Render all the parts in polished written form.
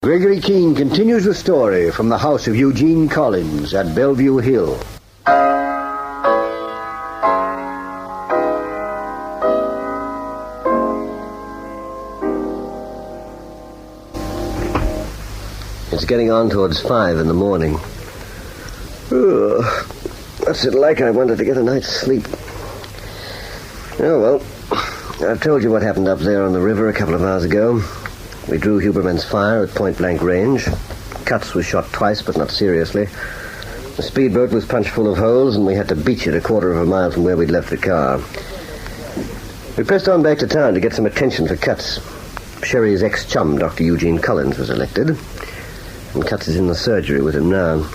Gregory Keene continues the story from the house of Eugene Collins at Bellevue Hill. It's getting on towards 5 in the morning. Oh, what's it like? I wanted to get a night's sleep. Oh, well, I've told you what happened up there on the river a couple of hours ago. We drew Huberman's fire at point-blank range. Cutts was shot twice, but not seriously. The speedboat was punched full of holes, and we had to beach it a quarter of a mile from where we'd left the car. We pressed on back to town to get some attention for Cutts. Sherry's ex-chum, Dr. Eugene Collins, was elected, and Cutts is in the surgery with him now.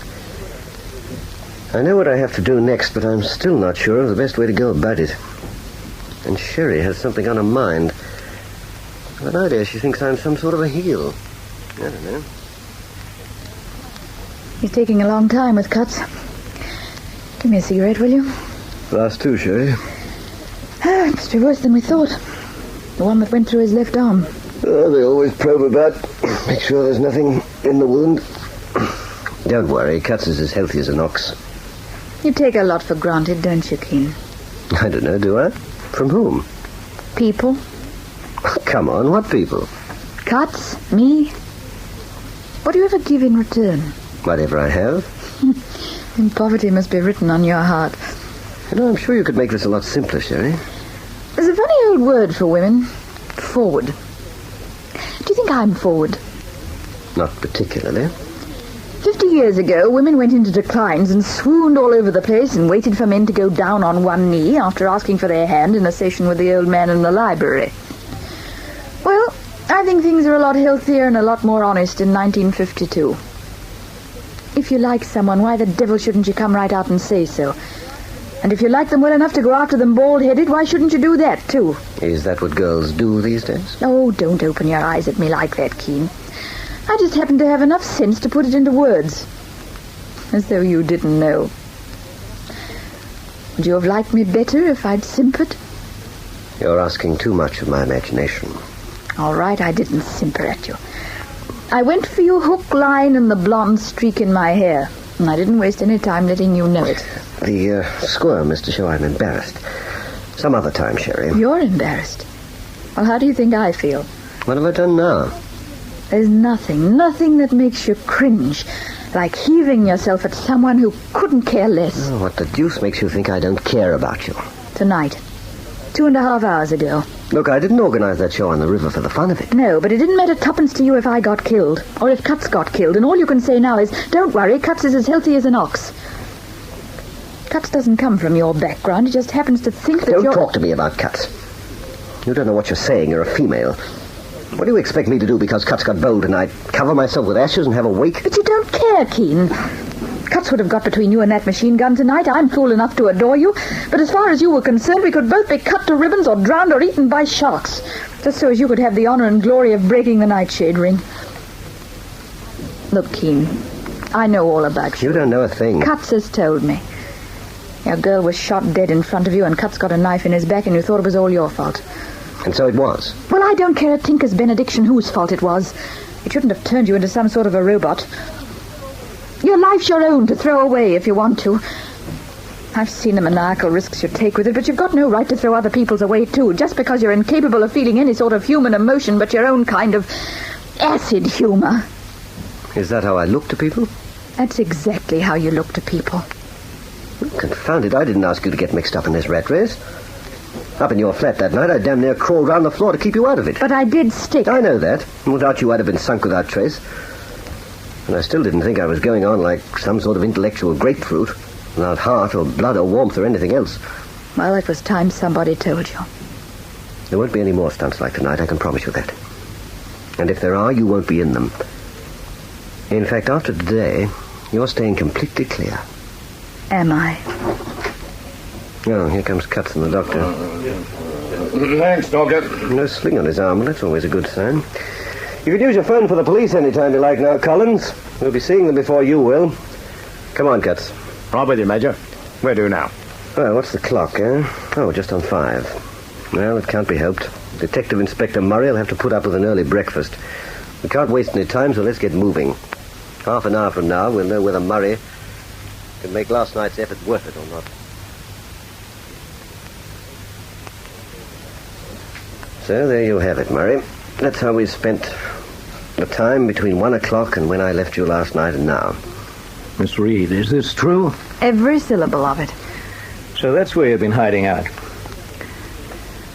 I know what I have to do next, but I'm still not sure of the best way to go about it. And Sherry has something on her mind. I've an idea she thinks I'm some sort of a heel. I don't know. He's taking a long time with Cutts. Give me a cigarette, will you? Last two, Sherry. It must be worse than we thought. The one that went through his left arm. Oh, they always probe about. Make sure there's nothing in the wound. Don't worry, Cutts is as healthy as an ox. You take a lot for granted, don't you, Keene? I don't know, do I? From whom? People. Come on, what people? Cutts, me. What do you ever give in return? Whatever I have. And poverty must be written on your heart. You know, I'm sure you could make this a lot simpler, Sherry. There's a funny old word for women. Forward. Do you think I'm forward? Not particularly. 50 years ago, women went into declines and swooned all over the place and waited for men to go down on one knee after asking for their hand in a session with the old man in the library. Well, I think things are a lot healthier and a lot more honest in 1952. If you like someone, why the devil shouldn't you come right out and say so? And if you like them well enough to go after them bald-headed, why shouldn't you do that, too? Is that what girls do these days? Oh, don't open your eyes at me like that, Keene. I just happen to have enough sense to put it into words. As though you didn't know. Would you have liked me better if I'd simpered? You're asking too much of my imagination. All right, I didn't simper at you. I went for your hook, line, and the blonde streak in my hair. And I didn't waste any time letting you know it. The squirm is to show I'm embarrassed. Some other time, Sherry. You're embarrassed? Well, how do you think I feel? What have I done now? There's nothing that makes you cringe, like heaving yourself at someone who couldn't care less. Oh, what the deuce makes you think I don't care about you? Tonight. 2.5 hours ago. Look, I didn't organize that show on the river for the fun of it. No, but it didn't matter tuppence to you if I got killed, or if Cutts got killed, and all you can say now is, don't worry, Cutts is as healthy as an ox. Cutts doesn't come from your background, he just happens to think that Don't talk to me about Cutts. You don't know what you're saying, you're a female. What do you expect me to do because Cutts got bold tonight? Cover myself with ashes and have a wake? But you don't care, Keene. Cutts would have got between you and that machine gun tonight. I'm fool enough to adore you. But as far as you were concerned, we could both be cut to ribbons or drowned or eaten by sharks. Just so as you could have the honor and glory of breaking the NightShade ring. Look, Keene, I know all about you. You don't know a thing. Cutts has told me. Your girl was shot dead in front of you and Cutts got a knife in his back and you thought it was all your fault. And so it was. Well, I don't care a tinker's benediction whose fault it was. It shouldn't have turned you into some sort of a robot. Your life's your own to throw away if you want to. I've seen the maniacal risks you take with it, but you've got no right to throw other people's away, too, just because you're incapable of feeling any sort of human emotion but your own kind of acid humor. Is that how I look to people? That's exactly how you look to people. Confound it, I didn't ask you to get mixed up in this rat race. Up in your flat that night, I damn near crawled round the floor to keep you out of it. But I did stick. I know that. And without you, I'd have been sunk without trace. And I still didn't think I was going on like some sort of intellectual grapefruit, without heart or blood or warmth or anything else. Well, it was time somebody told you. There won't be any more stunts like tonight, I can promise you that. And if there are, you won't be in them. In fact, after today, you're staying completely clear. Am I? Oh, here comes Cutts and the doctor. Thanks, Doctor. No sling on his arm, but that's always a good sign. You can use your phone for the police any time you like now, Collins. We'll be seeing them before you will. Come on, Cutts. Right with you, Major. Where do now? Well, what's the clock, eh? Oh, just on 5. Well, it can't be helped. Detective Inspector Murray will have to put up with an early breakfast. We can't waste any time, so let's get moving. Half an hour from now, we'll know whether Murray can make last night's effort worth it or not. So there you have it, Murray. That's how we spent the time between 1 o'clock and when I left you last night and now. Miss Reed, is this true? Every syllable of it. So that's where you've been hiding out.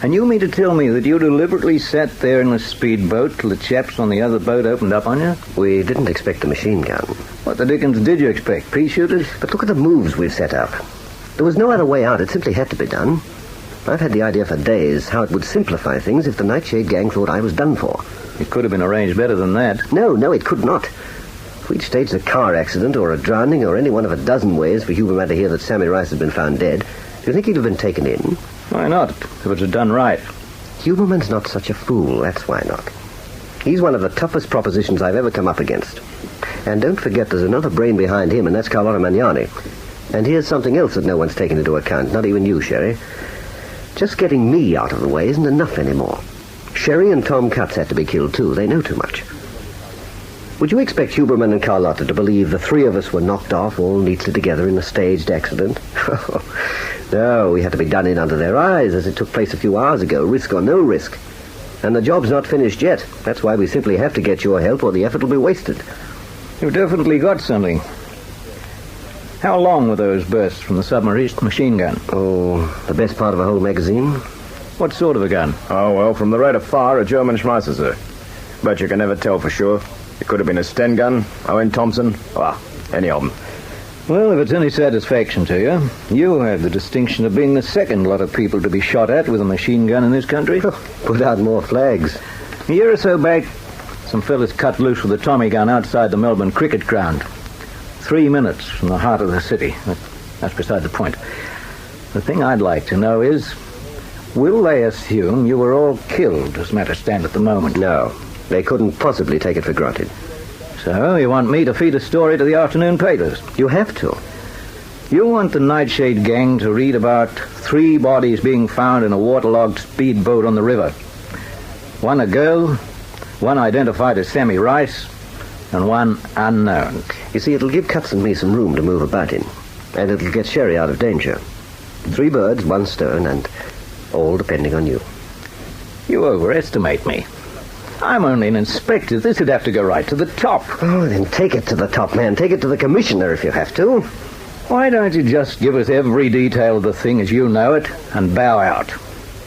And you mean to tell me that you deliberately sat there in the speedboat till the chaps on the other boat opened up on you? We didn't expect a machine gun. What the dickens did you expect? Pea shooters? But look at the moves we've set up. There was no other way out. It simply had to be done. I've had the idea for days how it would simplify things if the NightShade gang thought I was done for. It could have been arranged better than that. No, it could not. If we'd staged a car accident or a drowning or any one of a dozen ways for Huberman to hear that Sammy Rice had been found dead, do you think he'd have been taken in? Why not, if it was done right? Huberman's not such a fool, that's why not. He's one of the toughest propositions I've ever come up against. And don't forget there's another brain behind him, and that's Carlotta Magnani. And here's something else that no one's taken into account, not even you, Sherry. Just getting me out of the way isn't enough anymore. Sherry and Tom Cutts had to be killed too. They know too much. Would you expect Huberman and Carlotta to believe the three of us were knocked off all neatly together in a staged accident? No, we had to be done in under their eyes as it took place a few hours ago, risk or no risk. And the job's not finished yet. That's why we simply have to get your help or the effort will be wasted. You've definitely got something. How long were those bursts from the submarine machine gun? Oh, the best part of a whole magazine? What sort of a gun? Oh, well, from the rate of fire, a German Schmeisser, sir. But you can never tell for sure. It could have been a Sten gun, Owen Thompson, well, any of them. Well, if it's any satisfaction to you, you have the distinction of being the second lot of people to be shot at with a machine gun in this country. Put out more flags. A year or so back, some fellas cut loose with a Tommy gun outside the Melbourne cricket ground. 3 minutes from the heart of the city. That's beside the point. The thing I'd like to know is, will they assume you were all killed, as matters stand at the moment? No, they couldn't possibly take it for granted. So, you want me to feed a story to the afternoon papers? You have to. You want the NightShade gang to read about 3 bodies being found in a waterlogged speedboat on the river. One a girl, one identified as Sammy Rice, and one unknown. You see, it'll give Cutts and me some room to move about in, and it'll get Sherry out of danger. 3 birds, 1 stone, and all depending on you. You overestimate me. I'm only an inspector. This would have to go right to the top. Oh, then take it to the top, man. Take it to the commissioner if you have to. Why don't you just give us every detail of the thing as you know it and bow out?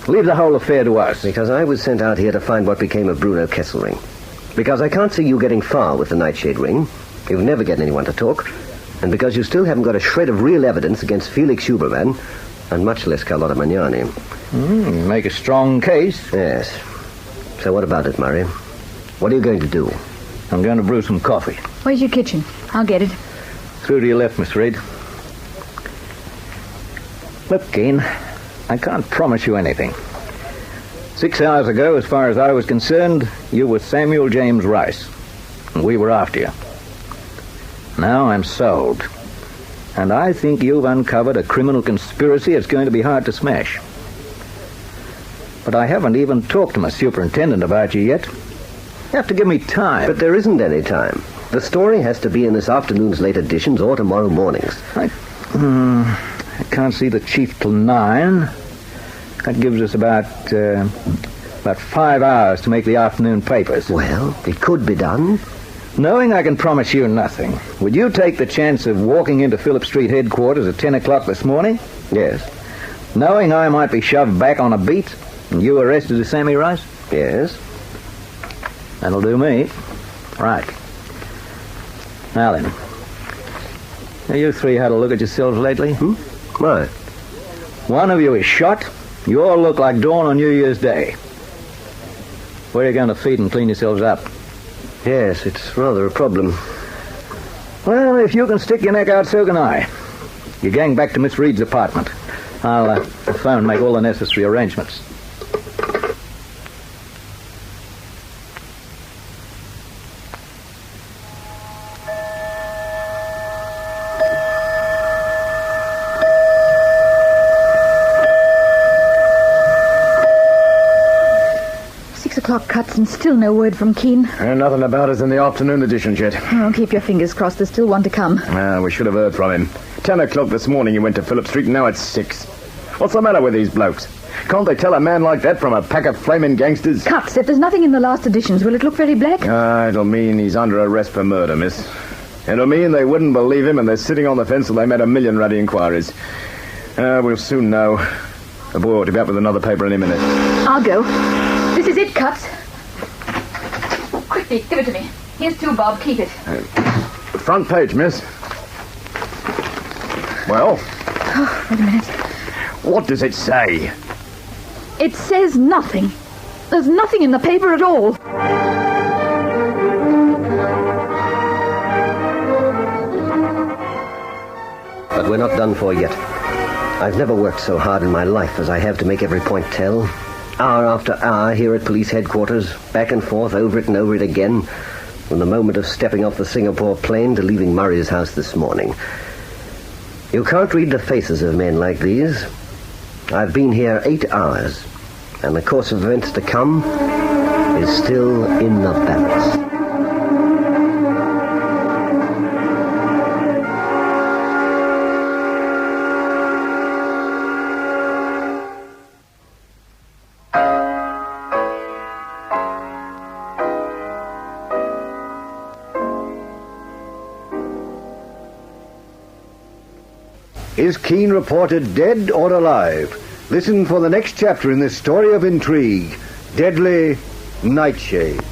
Leave the whole affair to us. Because I was sent out here to find what became of Bruno Kesselring. Because I can't see you getting far with the NightShade ring. You'll never get anyone to talk. And because you still haven't got a shred of real evidence against Felix Huberman, and much less Carlotta Magnani. You make a strong case. Yes. So what about it, Murray? What are you going to do? I'm going to brew some coffee. Where's your kitchen? I'll get it. Through to your left, Miss Reed. Look, Keen, I can't promise you anything. 6 hours ago, as far as I was concerned, you were Samuel James Rice, and we were after you. Now I'm sold. And I think you've uncovered a criminal conspiracy it's going to be hard to smash. But I haven't even talked to my superintendent about you yet. You have to give me time. But there isn't any time. The story has to be in this afternoon's late editions or tomorrow morning's. I can't see the chief till 9. That gives us about 5 hours to make the afternoon papers. Well, it could be done. Knowing I can promise you nothing, would you take the chance of walking into Phillip Street headquarters at 10 o'clock this morning? Yes. Knowing I might be shoved back on a beat and you arrested as Sammy Rice? Yes. That'll do me. Right. Now then. Have you 3 had a look at yourselves lately? Why? One of you is shot. You all look like dawn on New Year's Day. Where are you going to feed and clean yourselves up? Yes, it's rather a problem. Well, if you can stick your neck out, so can I. You gang back to Miss Reed's apartment. I'll phone and make all the necessary arrangements. o'clock cuts and still no word from Keene. And nothing about us in the afternoon edition, Chet. Oh, keep your fingers crossed. There's still one to come. We should have heard from him. 10 o'clock this morning he went to Phillip Street, and now it's 6. What's the matter with these blokes? Can't they tell a man like that from a pack of flaming gangsters? Cuts, if there's nothing in the last editions, will it look very black? It'll mean he's under arrest for murder, miss. It'll mean they wouldn't believe him, and they're sitting on the fence till they made a million ruddy inquiries. We'll soon know. The boy ought to be up with another paper any minute. I'll go. This is it, Cuts. Quickly, give it to me. Here's 2, Bob. Keep it. Front page, miss. Well? Oh, wait a minute. What does it say? It says nothing. There's nothing in the paper at all. But we're not done for yet. I've never worked so hard in my life as I have to make every point tell. Hour after hour here at police headquarters, back and forth, over it and over it again, from the moment of stepping off the Singapore plane to leaving Murray's house this morning. You can't read the faces of men like these. I've been here 8 hours, and the course of events to come is still in the balance. Is Keene reported dead or alive? Listen for the next chapter in this story of intrigue, Deadly Nightshade.